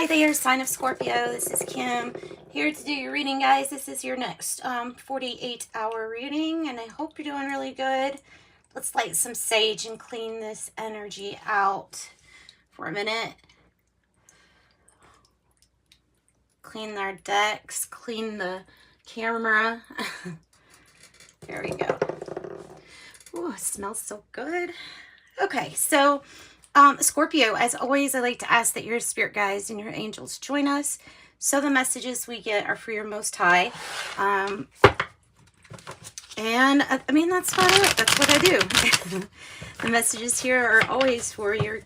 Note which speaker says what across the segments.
Speaker 1: Hi there, sign of Scorpio. This is Kim here to do your reading, guys. This is your next 48-hour reading, and I hope you're doing really good. Let's light some sage and clean this energy out for a minute. Clean our decks, clean the camera. There we go. Ooh, it smells so good. Okay, so Scorpio, as always, I like to ask that your spirit guides and your angels join us so the messages we get are for your Most High. And I mean, that's about it. That's what I do. The messages here are always for your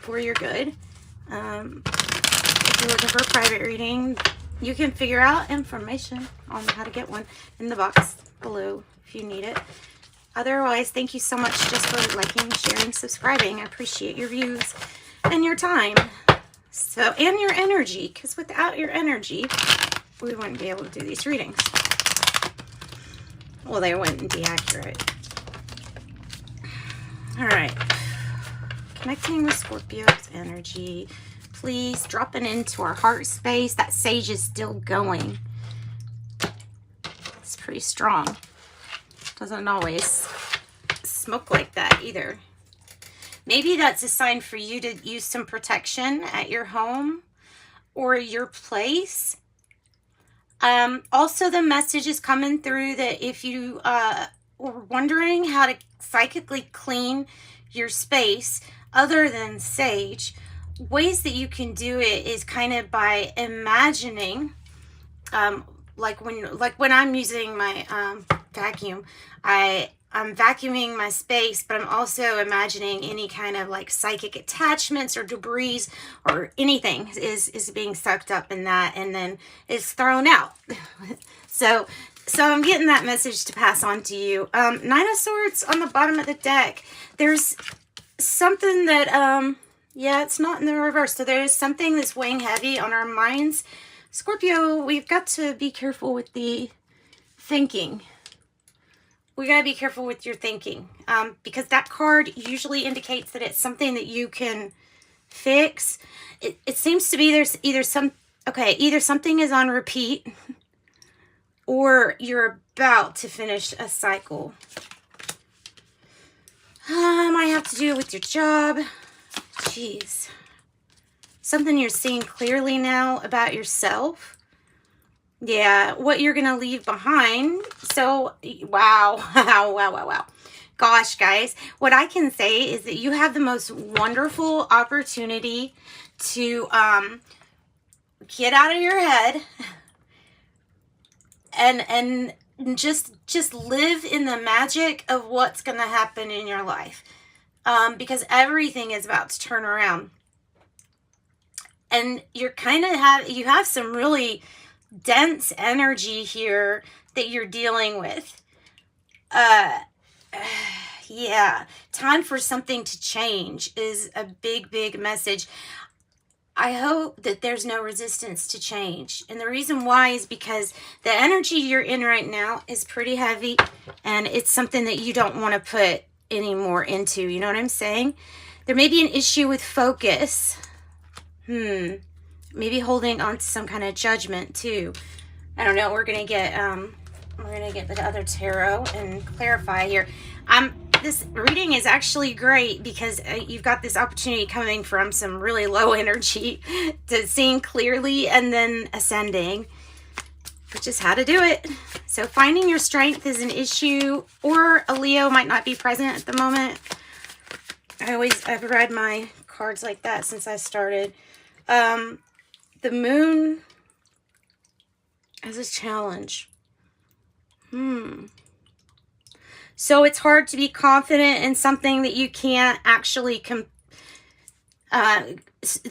Speaker 1: good. If you're looking for a private reading, you can figure out information on how to get one in the box below if you need it. Otherwise, thank you so much just for liking, sharing, subscribing. I appreciate your views and your time. So, and your energy, because without your energy, we wouldn't be able to do these readings. Well, they wouldn't be accurate. All right. Connecting with Scorpio's energy. Please dropping into our heart space. That sage is still going. It's pretty strong. Doesn't always smoke like that either. Maybe that's a sign for you to use some protection at your home or your place. Also, the message is coming through that if you were wondering how to psychically clean your space other than sage, ways that you can do it is kind of by imagining, like when I'm using my vacuum, I'm vacuuming my space, but I'm also imagining any kind of like psychic attachments or debris or anything is being sucked up in that and then is thrown out. So I'm getting that message to pass on to you. Nine of Swords on the bottom of the deck. There's something that, yeah, it's not in the reverse. So there's something that's weighing heavy on our minds. Scorpio, we've got to be careful with the thinking. We got to be careful with your thinking, because that card usually indicates that it's something that you can fix. It seems to be there's either something is on repeat or you're about to finish a cycle. Might have to do with your job. Jeez. Something you're seeing clearly now about yourself. Yeah, what you're going to leave behind. So, wow. Wow. Gosh, guys, what I can say is that you have the most wonderful opportunity to get out of your head and just live in the magic of what's going to happen in your life. Because everything is about to turn around. And you're you have some really dense energy here that you're dealing with. Yeah, time for something to change is a big message. I hope that there's no resistance to change. And the reason why is because the energy you're in right now is pretty heavy and it's something that you don't want to put any more into. You know what I'm saying? There may be an issue with focus. Maybe holding on to some kind of judgment too. I don't know. We're gonna get the other tarot and clarify here. This reading is actually great because you've got this opportunity coming from some really low energy to seeing clearly and then ascending, which is how to do it. So finding your strength is an issue, or a Leo might not be present at the moment. I've read my cards like that since I started. The moon as a challenge. So it's hard to be confident in something that you can't actually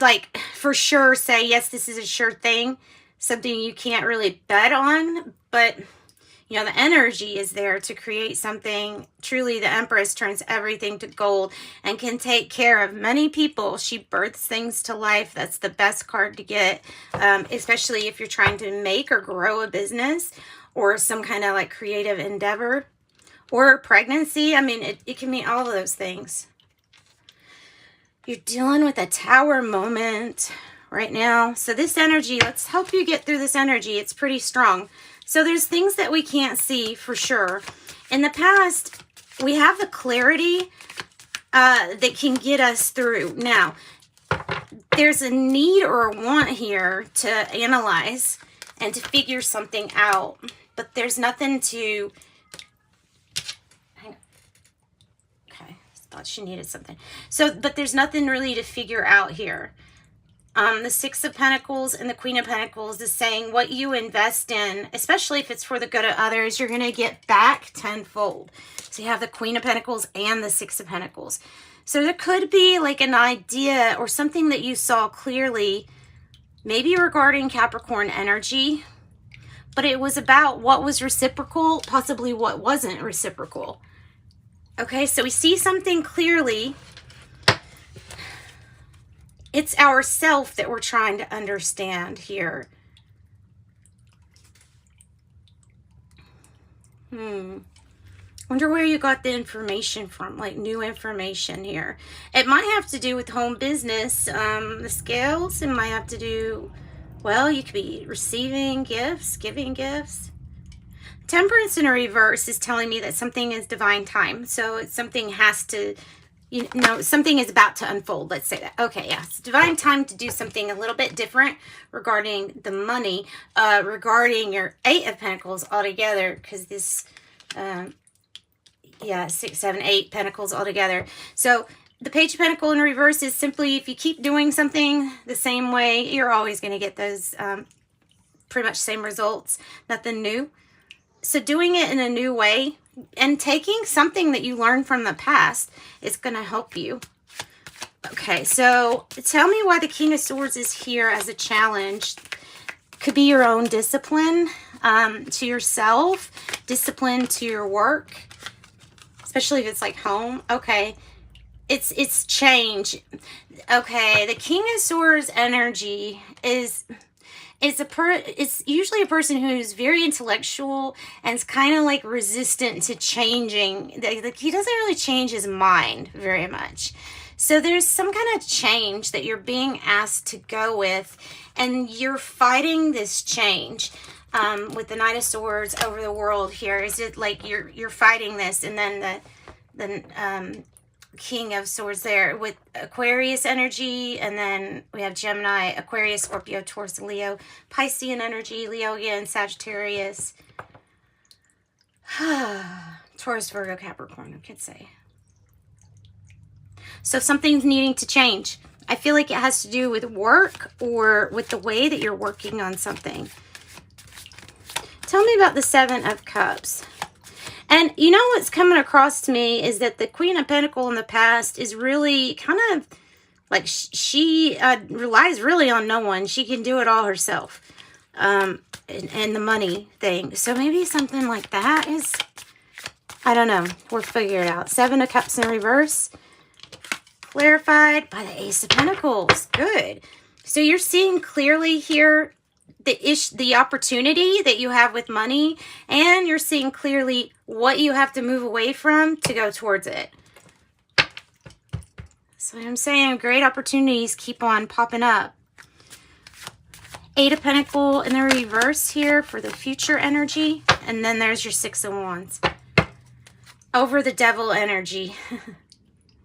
Speaker 1: like for sure say, yes, this is a sure thing. Something you can't really bet on, but you know, the energy is there to create something. Truly, the Empress turns everything to gold and can take care of many people. She births things to life. That's the best card to get, especially if you're trying to make or grow a business or some kind of like creative endeavor or pregnancy. I mean, it can mean all of those things. You're dealing with a Tower moment. right now. So this energy, let's help you get through this energy. It's pretty strong. So there's things that we can't see for sure. In the past, we have the clarity that can get us through. Now, there's a need or a want here to analyze and to figure something out. But there's nothing to... Hang on. Okay, I thought she needed something. So, but there's nothing really to figure out here. The Six of Pentacles and the Queen of Pentacles is saying what you invest in, especially if it's for the good of others, you're going to get back tenfold. So you have the Queen of Pentacles and the Six of Pentacles. So there could be like an idea or something that you saw clearly, maybe regarding Capricorn energy, but it was about what was reciprocal, possibly what wasn't reciprocal. Okay, so we see something clearly. It's ourself that we're trying to understand here. Wonder where you got the information from, like new information here. It might have to do with home business. The scales, it might have to do, well, you could be receiving gifts, giving gifts. Temperance in a reverse is telling me that something is divine time. So it's something has to... You know, something is about to unfold. Let's say that. Okay, yeah. It's divine time to do something a little bit different regarding the money, regarding your Eight of Pentacles altogether, because this, yeah, 6, 7, 8 Pentacles altogether. So the Page of Pentacles in reverse is simply if you keep doing something the same way, you're always going to get those pretty much same results. Nothing new. So doing it in a new way and taking something that you learned from the past is going to help you. Okay, so tell me why the King of Swords is here as a challenge. Could be your own discipline to yourself, discipline to your work, especially if it's like home. Okay, it's change. Okay, the King of Swords energy is... It's usually a person who's very intellectual and is kind of like resistant to changing. Like he doesn't really change his mind very much. So there's some kind of change that you're being asked to go with, and you're fighting this change with the Knight of Swords over the world here. Is it like you're fighting this, and then the King of Swords there with Aquarius energy, and then we have Gemini, Aquarius, Scorpio, Taurus, Leo, Piscean energy, Leo again, Sagittarius, Taurus, Virgo, Capricorn, I could say. So something's needing to change. I feel like it has to do with work or with the way that you're working on something. Tell me about the Seven of Cups. And you know what's coming across to me is that the Queen of Pentacles in the past is really kind of like she relies really on no one. She can do it all herself. And the money thing. So maybe something like that is, I don't know. We'll figure it out. Seven of Cups in reverse. Clarified by the Ace of Pentacles. Good. So you're seeing clearly here the opportunity that you have with money, and you're seeing clearly what you have to move away from to go towards it. So I'm saying great opportunities keep on popping up. Eight of Pentacles in the reverse here for the future energy, and then there's your Six of Wands. Over the Devil energy.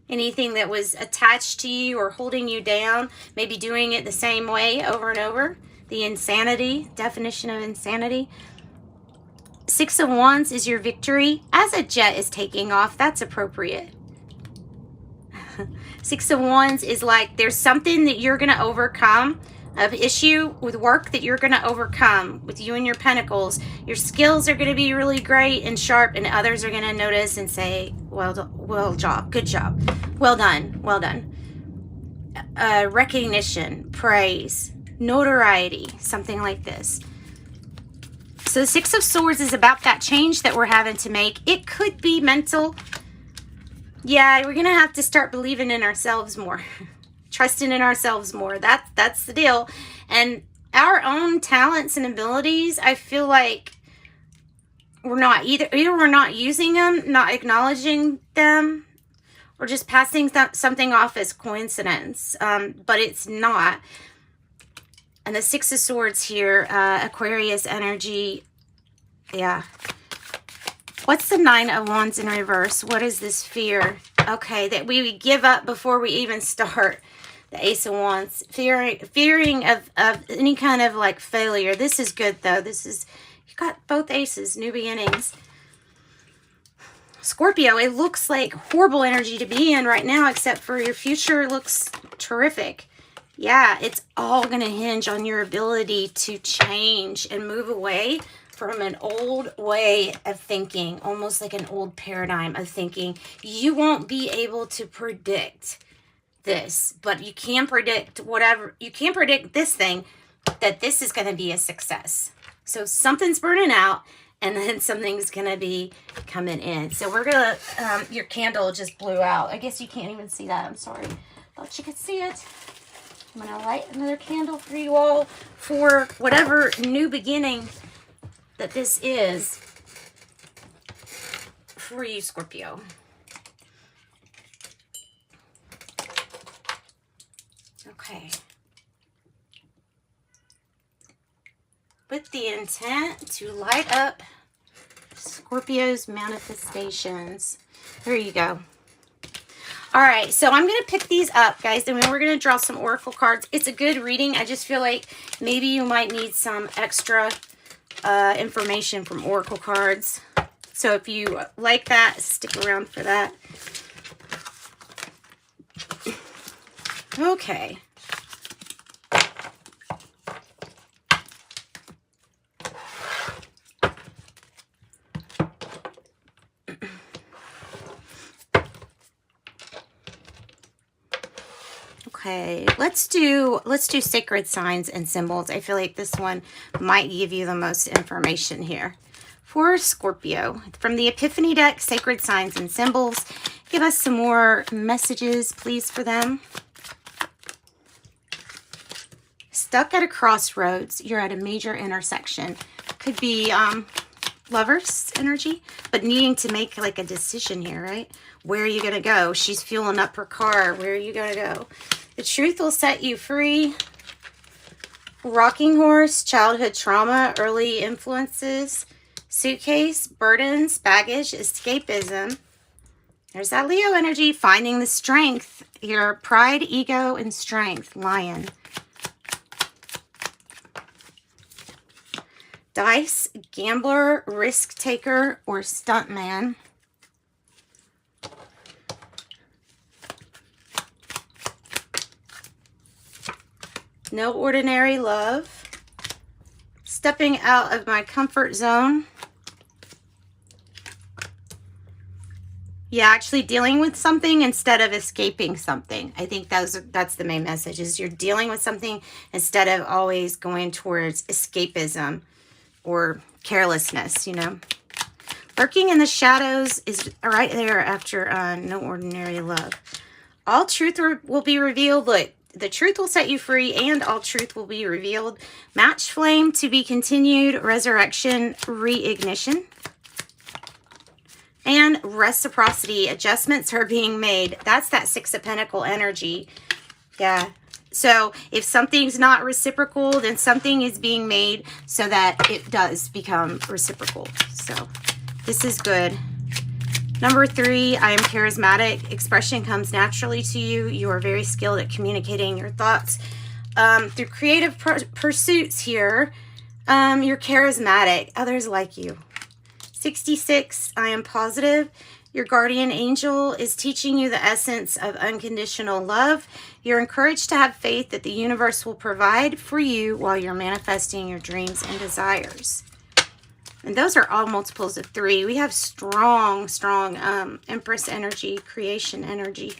Speaker 1: Anything that was attached to you or holding you down, maybe doing it the same way over and over. The insanity, definition of insanity. Six of Wands is your victory. As a jet is taking off, that's appropriate. Six of Wands is like there's something that you're going to overcome, an issue with work that you're going to overcome with you and your pentacles. Your skills are going to be really great and sharp, and others are going to notice and say, well job, good job, well done, well done. Recognition, praise, notoriety, something like this. So the Six of Swords is about that change that we're having to make. It could be mental. Yeah, we're going to have to start believing in ourselves more. Trusting in ourselves more. That's the deal. And our own talents and abilities, I feel like we're not either we're not using them, not acknowledging them, or just passing something off as coincidence. But it's not. And the Six of Swords here, Aquarius energy. Yeah. What's the Nine of Wands in reverse? What is this fear? Okay, that we would give up before we even start. The Ace of Wands. Fearing of any kind of like failure. This is good though. This is, you got both aces, new beginnings. Scorpio, it looks like horrible energy to be in right now, except for your future looks terrific. Yeah, it's all going to hinge on your ability to change and move away from an old way of thinking, almost like an old paradigm of thinking. You won't be able to predict this, but you can predict whatever. You can predict this thing, that this is going to be a success. So something's burning out, and then something's going to be coming in. So we're going to, your candle just blew out. I guess you can't even see that. I'm sorry. Thought you could see it. I'm going to light another candle for you all for whatever new beginning that this is for you, Scorpio. Okay. With the intent to light up Scorpio's manifestations. There you go. All right, so I'm going to pick these up, guys, and we're going to draw some oracle cards. It's a good reading. I just feel like maybe you might need some extra information from oracle cards. So if you like that, stick around for that. Okay. Okay, let's do sacred signs and symbols. I feel like this one might give you the most information here. For Scorpio, from the Epiphany deck, sacred signs and symbols. Give us some more messages, please, for them. Stuck at a crossroads. You're at a major intersection. Could be lovers energy, but needing to make like a decision here, right? Where are you going to go? She's fueling up her car. Where are you going to go? The truth will set you free. Rocking horse, childhood trauma, early influences, suitcase, burdens, baggage, escapism. There's that Leo energy, finding the strength. Your pride, ego, and strength, lion. Dice, gambler, risk taker, or stuntman. No ordinary love. Stepping out of my comfort zone. Yeah, actually dealing with something instead of escaping something. I think that's the main message, is you're dealing with something instead of always going towards escapism or carelessness, you know. Lurking in the shadows is right there after no ordinary love. All truth will be revealed. Look, the truth will set you free, and all truth will be revealed. Match flame to be continued. Resurrection, reignition. And reciprocity, adjustments are being made. That's that Six of Pentacles energy. Yeah. So if something's not reciprocal, then something is being made so that it does become reciprocal. So this is good. Number 3, I am charismatic. Expression comes naturally to you. You are very skilled at communicating your thoughts. Through creative pursuits here, you're charismatic. Others like you. 66, I am positive. Your guardian angel is teaching you the essence of unconditional love. You're encouraged to have faith that the universe will provide for you while you're manifesting your dreams and desires. And those are all multiples of 3. We have strong Empress energy, creation energy.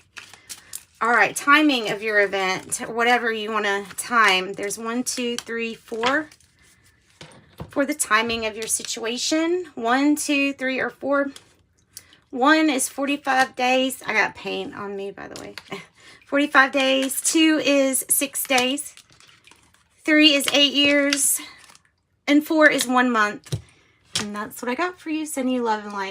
Speaker 1: All right, timing of your event, whatever you want to time. There's 1, 2, 3, 4 for the timing of your situation. 1, 2, 3, or 4. 1 is 45 days. I got paint on me, by the way. 45 days. 2 is 6 days. 3 is 8 years. And 4 is 1 month. And that's what I got for you. Sending you love and light.